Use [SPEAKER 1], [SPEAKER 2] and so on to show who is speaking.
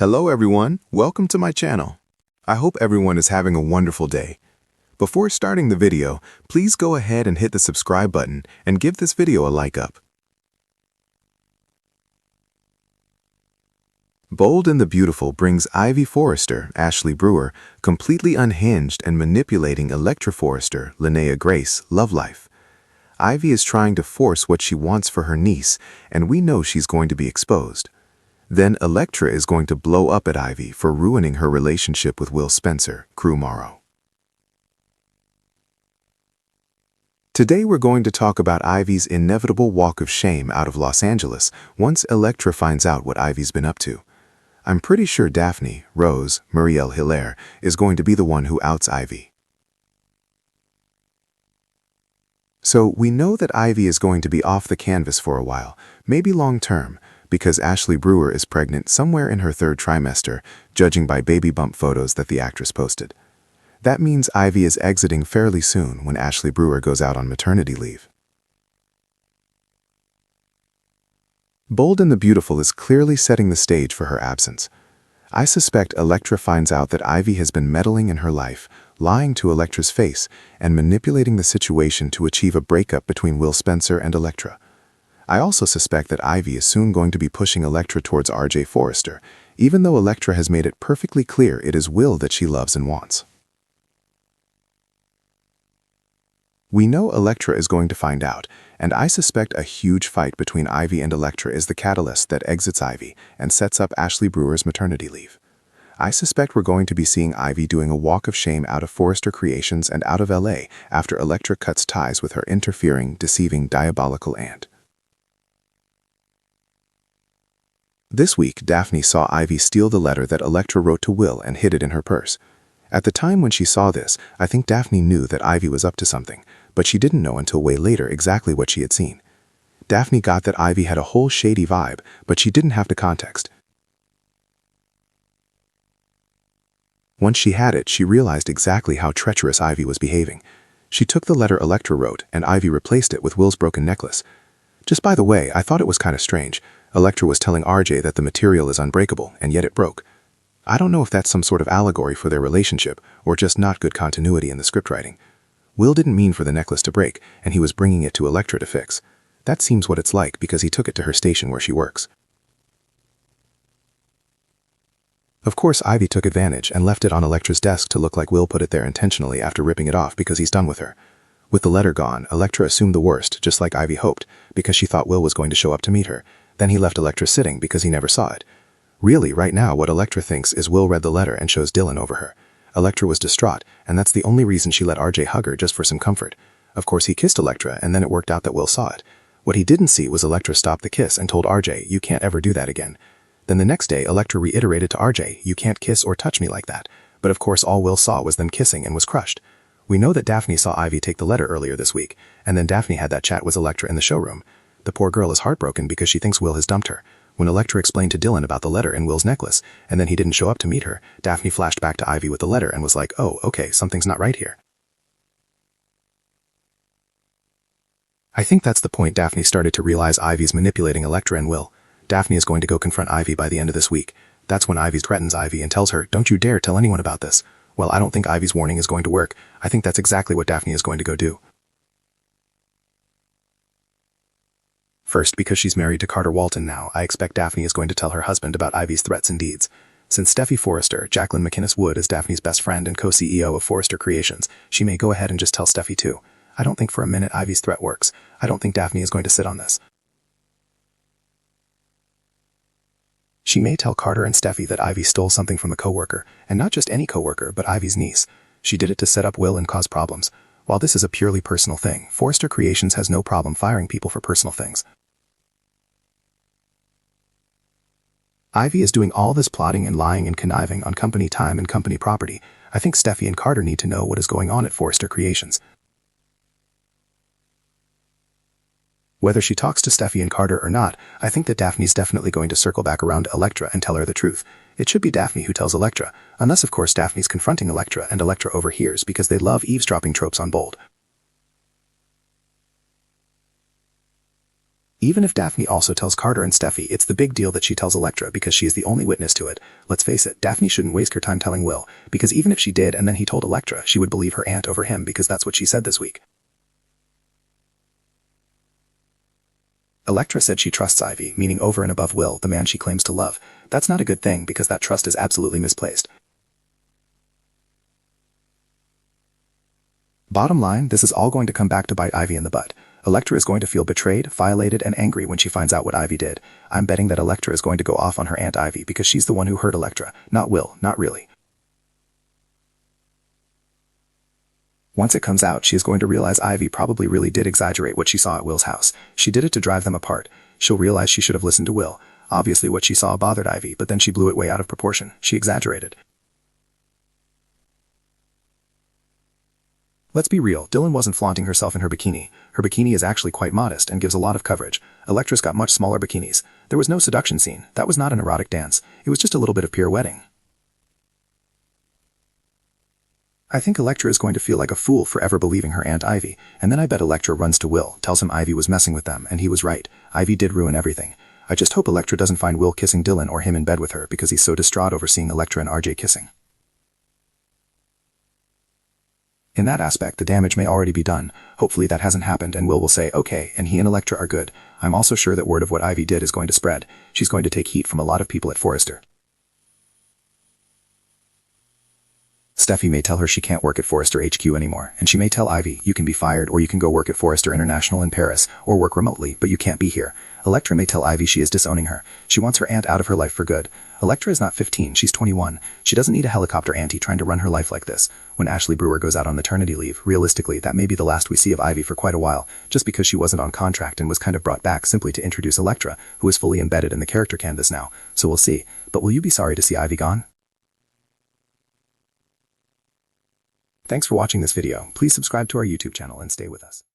[SPEAKER 1] Hello everyone, welcome to my channel. I hope everyone is having a wonderful day. Before starting the video, please go ahead and hit the subscribe button and give this video a like up. Bold and the Beautiful brings Ivy Forrester, Ashley Brewer, completely unhinged and manipulating Electra Forrester, Linnea Grace, love life. Ivy is trying to force what she wants for her niece, and we know she's going to be exposed. Then Electra is going to blow up at Ivy for ruining her relationship with Will Spencer, Crew Morrow. Today we're going to talk about Ivy's inevitable walk of shame out of Los Angeles once Electra finds out what Ivy's been up to. I'm pretty sure Daphne, Rose, Muriel Hilaire, is going to be the one who outs Ivy. So we know that Ivy is going to be off the canvas for a while, maybe long term, because Ashley Brewer is pregnant somewhere in her third trimester, judging by baby bump photos that the actress posted. That means Ivy is exiting fairly soon when Ashley Brewer goes out on maternity leave. Bold and the Beautiful is clearly setting the stage for her absence. I suspect Electra finds out that Ivy has been meddling in her life, lying to Electra's face, and manipulating the situation to achieve a breakup between Will Spencer and Electra. I also suspect that Ivy is soon going to be pushing Electra towards RJ Forrester, even though Electra has made it perfectly clear it is Will that she loves and wants. We know Electra is going to find out, and I suspect a huge fight between Ivy and Electra is the catalyst that exits Ivy and sets up Ashley Brewer's maternity leave. I suspect we're going to be seeing Ivy doing a walk of shame out of Forrester Creations and out of LA after Electra cuts ties with her interfering, deceiving, diabolical aunt. This week, Daphne saw Ivy steal the letter that Electra wrote to Will and hid it in her purse. At the time when she saw this, I think Daphne knew that Ivy was up to something, but she didn't know until way later exactly what she had seen. Daphne got that Ivy had a whole shady vibe, but she didn't have the context. Once she had it, she realized exactly how treacherous Ivy was behaving. She took the letter Electra wrote, and Ivy replaced it with Will's broken necklace. Just by the way, I thought it was kind of strange. Electra was telling RJ that the material is unbreakable, and yet it broke. I don't know if that's some sort of allegory for their relationship, or just not good continuity in the scriptwriting. Will didn't mean for the necklace to break, and he was bringing it to Electra to fix. That seems what it's like because he took it to her station where she works. Of course, Ivy took advantage and left it on Electra's desk to look like Will put it there intentionally after ripping it off because he's done with her. With the letter gone, Electra assumed the worst, just like Ivy hoped, because she thought Will was going to show up to meet her. Then he left Electra sitting because he never saw it. Really, right now, what Electra thinks is Will read the letter and chose Dylan over her. Electra was distraught, and that's the only reason she let RJ hug her just for some comfort. Of course, he kissed Electra, and then it worked out that Will saw it. What he didn't see was Electra stop the kiss and told RJ, "You can't ever do that again." Then the next day, Electra reiterated to RJ, "You can't kiss or touch me like that." But of course, all Will saw was them kissing and was crushed. We know that Daphne saw Ivy take the letter earlier this week, and then Daphne had that chat with Electra in the showroom. The poor girl is heartbroken because she thinks Will has dumped her. When Electra explained to Dylan about the letter and Will's necklace, and then he didn't show up to meet her, Daphne flashed back to Ivy with the letter and was like, "Oh, okay, something's not right here." I think that's the point Daphne started to realize Ivy's manipulating Electra and Will. Daphne is going to go confront Ivy by the end of this week. That's when Ivy threatens Ivy and tells her, "Don't you dare tell anyone about this." Well, I don't think Ivy's warning is going to work. I think that's exactly what Daphne is going to go do. First, because she's married to Carter Walton now, I expect Daphne is going to tell her husband about Ivy's threats and deeds. Since Steffi Forrester, Jacqueline McInnes Wood, is Daphne's best friend and co-CEO of Forrester Creations, she may go ahead and just tell Steffi too. I don't think for a minute Ivy's threat works. I don't think Daphne is going to sit on this. She may tell Carter and Steffi that Ivy stole something from a coworker, and not just any coworker, but Ivy's niece. She did it to set up Will and cause problems. While this is a purely personal thing, Forrester Creations has no problem firing people for personal things. Ivy is doing all this plotting and lying and conniving on company time and company property. I think Steffi and Carter need to know what is going on at Forrester Creations. Whether she talks to Steffi and Carter or not, I think that Daphne's definitely going to circle back around to Electra and tell her the truth. It should be Daphne who tells Electra, unless of course Daphne's confronting Electra and Electra overhears because they love eavesdropping tropes on Bold. Even if Daphne also tells Carter and Steffi, it's the big deal that she tells Elektra because she is the only witness to it. Let's face it, Daphne shouldn't waste her time telling Will, because even if she did and then he told Elektra, she would believe her aunt over him because that's what she said this week. Elektra said she trusts Ivy, meaning over and above Will, the man she claims to love. That's not a good thing because that trust is absolutely misplaced. Bottom line, this is all going to come back to bite Ivy in the butt. Elektra is going to feel betrayed, violated, and angry when she finds out what Ivy did. I'm betting that Elektra is going to go off on her Aunt Ivy because she's the one who hurt Elektra, not Will, not really. Once it comes out, she is going to realize Ivy probably really did exaggerate what she saw at Will's house. She did it to drive them apart. She'll realize she should have listened to Will. Obviously what she saw bothered Ivy, but then she blew it way out of proportion. She exaggerated. Let's be real, Dylan wasn't flaunting herself in her bikini. Her bikini is actually quite modest and gives a lot of coverage. Elektra's got much smaller bikinis. There was no seduction scene. That was not an erotic dance. It was just a little bit of pirouetting. I think Elektra is going to feel like a fool for ever believing her Aunt Ivy, and then I bet Elektra runs to Will, tells him Ivy was messing with them, and he was right. Ivy did ruin everything. I just hope Elektra doesn't find Will kissing Dylan or him in bed with her because he's so distraught over seeing Elektra and RJ kissing. In that aspect, the damage may already be done. Hopefully that hasn't happened and Will say, okay, and he and Elektra are good. I'm also sure that word of what Ivy did is going to spread. She's going to take heat from a lot of people at Forrester. Steffi may tell her she can't work at Forrester HQ anymore, and she may tell Ivy, you can be fired or you can go work at Forrester International in Paris, or work remotely, but you can't be here. Elektra may tell Ivy she is disowning her. She wants her aunt out of her life for good. Elektra is not 15, she's 21. She doesn't need a helicopter auntie trying to run her life like this. When Ashley Brewer goes out on maternity leave, realistically, that may be the last we see of Ivy for quite a while, just because she wasn't on contract and was kind of brought back simply to introduce Elektra, who is fully embedded in the character canvas now. So we'll see. But will you be sorry to see Ivy gone? Thanks for watching this video. Please subscribe to our YouTube channel and stay with us.